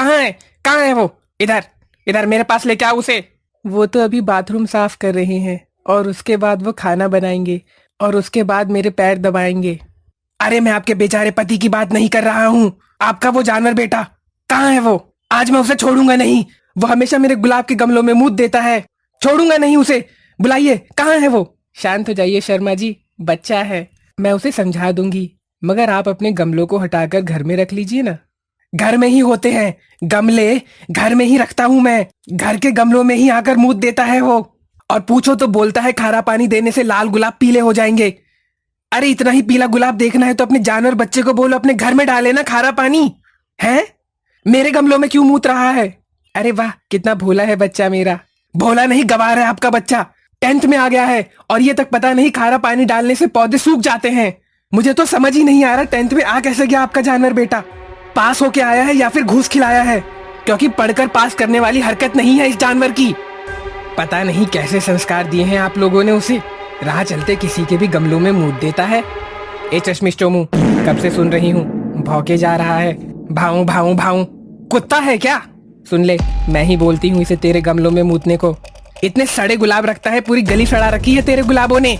कहाँ है? कहाँ है वो? इधर इधर मेरे पास लेके आओ उसे। वो तो अभी बाथरूम साफ कर रहे हैं और उसके बाद वो खाना बनाएंगे और उसके बाद मेरे पैर दबाएंगे। अरे मैं आपके बेचारे पति की बात नहीं कर रहा हूँ, आपका वो जानवर बेटा कहाँ है वो? आज मैं उसे छोड़ूंगा नहीं। वो हमेशा मेरे गुलाब के गमलों में मूत देता है, छोड़ूंगा नहीं उसे। बुलाइए, कहाँ है वो? शांत हो जाइए शर्मा जी, बच्चा है, मैं उसे समझा दूंगी, मगर आप अपने गमलों को हटाकर घर में रख लीजिए ना। घर में ही होते हैं गमले, घर में ही रखता हूँ मैं। घर के गमलों में ही आकर मूत देता है वो। और पूछो तो बोलता है खारा पानी देने से लाल गुलाब पीले हो जाएंगे। अरे इतना ही पीला गुलाब देखना है तो अपने जानवर बच्चे को बोलो अपने घर में डाले ना खारा पानी। है मेरे गमलों में क्यों मूत रहा है? अरे वाह, कितना भोला है बच्चा मेरा। भोला नहीं, गंवार है आपका बच्चा। 10th में आ गया है और ये तक पता नहीं खारा पानी डालने से पौधे सूख जाते हैं। मुझे तो समझ ही नहीं आ रहा 10th में आ कैसे गया आपका जानवर बेटा। पास होके आया है या फिर घूस खिलाया है? क्योंकि पढ़कर पास करने वाली हरकत नहीं है इस जानवर की। पता नहीं कैसे संस्कार दिए हैं आप लोगों ने उसे। राह चलते किसी के भी गमलों में मूत देता है। ए चश्मिश चोमू, कब से सुन रही हूँ, भौंके जा रहा है। भाऊं भाऊं भाऊं, कुत्ता है क्या? सुन ले, मैं ही बोलती हूँ इसे तेरे गमलों में मूतने को। इतने सड़े गुलाब रखता है, पूरी गली सड़ा रखी है तेरे गुलाबों ने।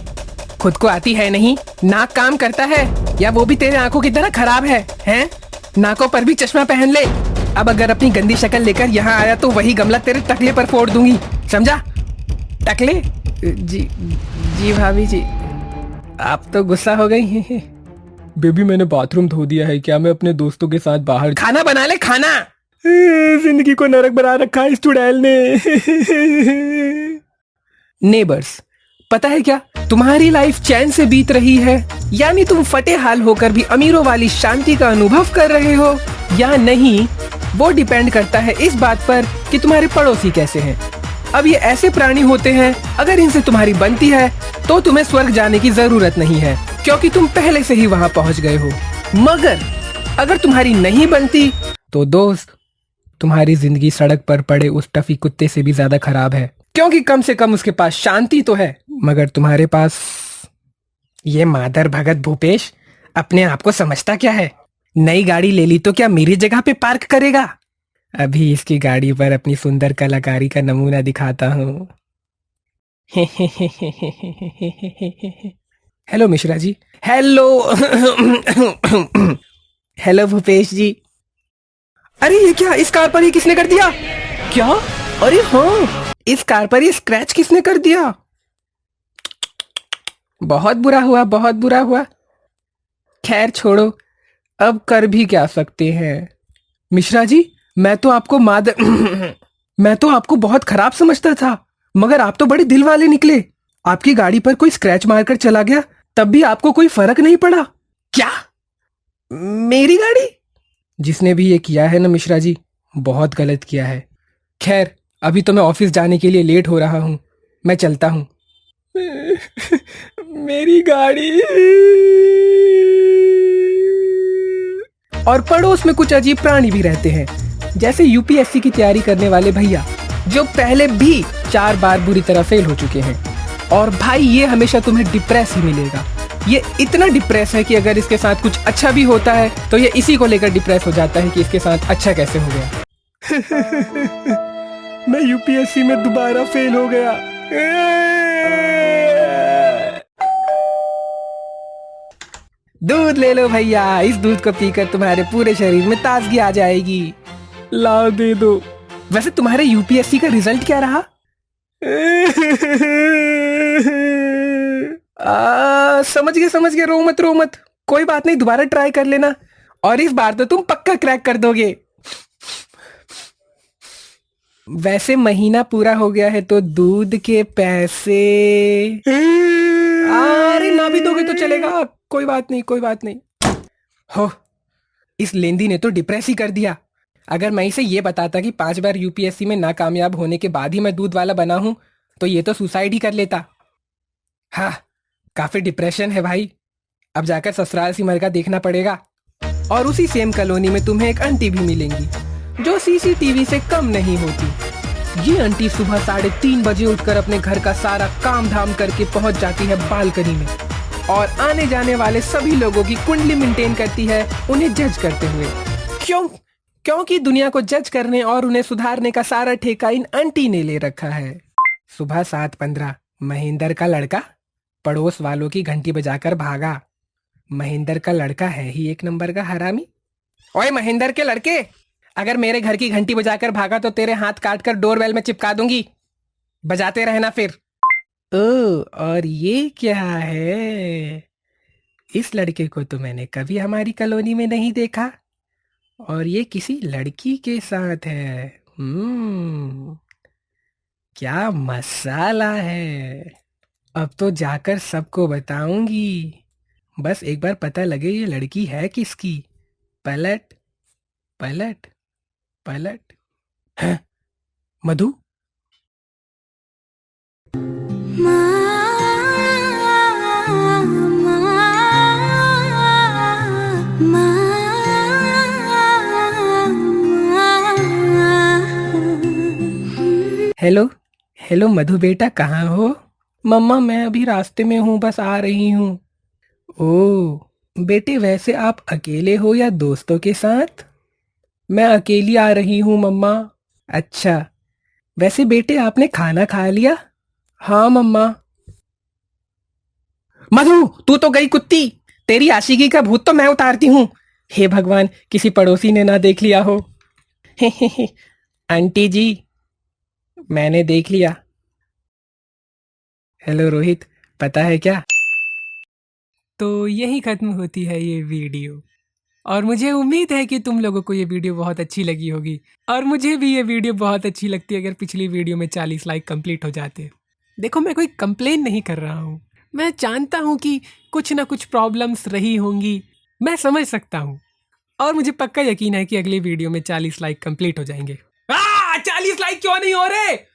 खुद को आती है नहीं, नाक काम करता है या वो भी तेरे आंखों की तरह खराब है? हैं? नाकों पर भी चश्मा पहन ले। अब अगर अपनी गंदी शक्ल लेकर यहाँ आया तो वही गमला तेरे टकले पर फोड़ दूंगी, समझा? टकले? जी भाभी जी, आप तो गुस्सा हो गई हैं। बेबी मैंने बाथरूम धो दिया है, क्या मैं अपने दोस्तों के साथ बाहर? खाना बना ले, खाना। जिंदगी को नरक बना रखा है इस चुड़ैल ने। नेबर्स, पता है क्या, तुम्हारी लाइफ चैन से बीत रही है, यानी तुम फटे हाल होकर भी अमीरों वाली शांति का अनुभव कर रहे हो या नहीं, वो डिपेंड करता है इस बात पर कि तुम्हारे पड़ोसी कैसे हैं। अब ये ऐसे प्राणी होते हैं, अगर इनसे तुम्हारी बनती है तो तुम्हें स्वर्ग जाने की जरूरत नहीं है, क्योंकि तुम पहले से ही वहां पहुंच गए हो। मगर अगर तुम्हारी नहीं बनती तो दोस्त, तुम्हारी जिंदगी सड़क पर पड़े उस टफी कुत्ते से भी ज्यादा खराब है, क्योंकि कम से कम उसके पास शांति तो है, मगर तुम्हारे पास ये मादर भगत भूपेश अपने आप को समझता क्या है? नई गाड़ी ले ली तो क्या मेरी जगह पे पार्क करेगा? अभी इसकी गाड़ी पर अपनी सुंदर कलाकारी का नमूना दिखाता हूँ। Hello Mishra ji. Hello. Hello Bhupesh जी। अरे ये क्या, इस कार पर ये किसने कर दिया? क्या? अरे हाँ, इस कार पर ये स्क्रैच किसने कर दिया? बहुत बुरा हुआ, बहुत बुरा हुआ। खैर छोड़ो, अब कर भी क्या सकते हैं। मिश्रा जी, मैं तो आपको मैं तो आपको बहुत खराब समझता था, मगर आप तो बड़े दिल वाले निकले। आपकी गाड़ी पर कोई स्क्रैच मारकर चला गया, तब भी आपको कोई फर्क नहीं पड़ा क्या? मेरी गाड़ी? जिसने भी ये किया है ना मिश्रा जी, बहुत गलत किया है। खैर, अभी तो मैं ऑफिस जाने के लिए लेट हो रहा हूँ, मैं चलता हूँ। मेरी गाड़ी। और पड़ोस में कुछ अजीब प्राणी भी रहते हैं, जैसे यूपीएससी की तैयारी करने वाले भैया, जो पहले भी 4 बार बुरी तरह फेल हो चुके हैं। और भाई ये हमेशा तुम्हें डिप्रेस ही मिलेगा। ये इतना डिप्रेस है कि अगर इसके साथ कुछ अच्छा भी होता है तो ये इसी को लेकर डिप्रेस हो जाता है कि इसके साथ अच्छा कैसे हो गया। मैं यूपीएससी में दोबारा फेल हो गया। दूध ले लो भैया, इस दूध को पीकर तुम्हारे पूरे शरीर में ताजगी आ जाएगी। लाओ दे दो। वैसे तुम्हारे यूपीएससी का रिजल्ट क्या रहा? समझ गए, रो मत, कोई बात नहीं, दोबारा ट्राई कर लेना और इस बार तो तुम पक्का क्रैक कर दोगे। वैसे महीना पूरा हो गया है तो दूध के पैसे। अरे ना भी दोगे तो चलेगा, कोई बात नहीं। हो, इस लेंदी ने तो डिप्रेस ही कर दिया। अगर मैं इसे ये बताता कि 5 बार यूपीएससी में नाकामयाब होने के बाद ही मैं दूध वाला बना हूं, तो ये तो सुसाइड ही कर लेता। हाँ, काफी डिप्रेशन है भाई, अब जाकर ससुराल सिमर का देखना पड़ेगा। और उसी सेम कॉलोनी में तुम्हें एक आंटी भी मिलेंगी, जो सीसीटीवी से कम नहीं होती। ये आंटी सुबह 3:30 बजे उठकर अपने घर का सारा काम धाम करके पहुंच जाती है बालकनी में और आने जाने वाले सभी लोगों की कुंडली मेंटेन करती है, उन्हें जज करते हुए। क्योंकि दुनिया को जज करने और उन्हें सुधारने का सारा ठेका इन आंटी ने ले रखा है। सुबह 7:15 महेंद्र का लड़का पड़ोस वालों की घंटी बजाकर भागा। महेंद्र का लड़का है ही एक नंबर का हरामी। ओए महेंद्र के लड़के, अगर मेरे घर की घंटी बजाकर भागा तो तेरे हाथ काटकर डोरबेल में चिपका दूंगी। बजाते रहना फिर। ओ, और ये क्या है? इस लड़के को तो मैंने कभी हमारी कॉलोनी में नहीं देखा, और ये किसी लड़की के साथ है। क्या मसाला है। अब तो जाकर सबको बताऊंगी। बस एक बार पता लगे ये लड़की है किसकी। पलट पलट पलट। हैं? मधु? हेलो हेलो मधु बेटा, कहाँ हो? मम्मा मैं अभी रास्ते में हूँ, बस आ रही हूँ। ओ बेटे, वैसे आप अकेले हो या दोस्तों के साथ? मैं अकेली आ रही हूँ मम्मा। अच्छा, वैसे बेटे आपने खाना खा लिया? हाँ मम्मा। मधु, तू तो गई कुत्ती। तेरी आशिकी का भूत तो मैं उतारती हूँ। हे भगवान, किसी पड़ोसी ने ना देख लिया हो। आंटी जी, मैंने देख लिया। हेलो रोहित, पता है क्या? तो यही खत्म होती है ये वीडियो, और मुझे उम्मीद है कि तुम लोगों को ये वीडियो बहुत अच्छी लगी होगी। और मुझे भी ये वीडियो बहुत अच्छी लगती अगर पिछली वीडियो में 40 लाइक कंप्लीट हो जाते। देखो, मैं कोई कंप्लेन नहीं कर रहा हूँ। मैं जानता हूँ कि कुछ ना कुछ प्रॉब्लम्स रही होंगी, मैं समझ सकता हूँ। और मुझे पक्का यकीन है कि अगली वीडियो में 40 लाइक कंप्लीट हो जाएंगे। 40 लाइक क्यों नहीं हो रहे?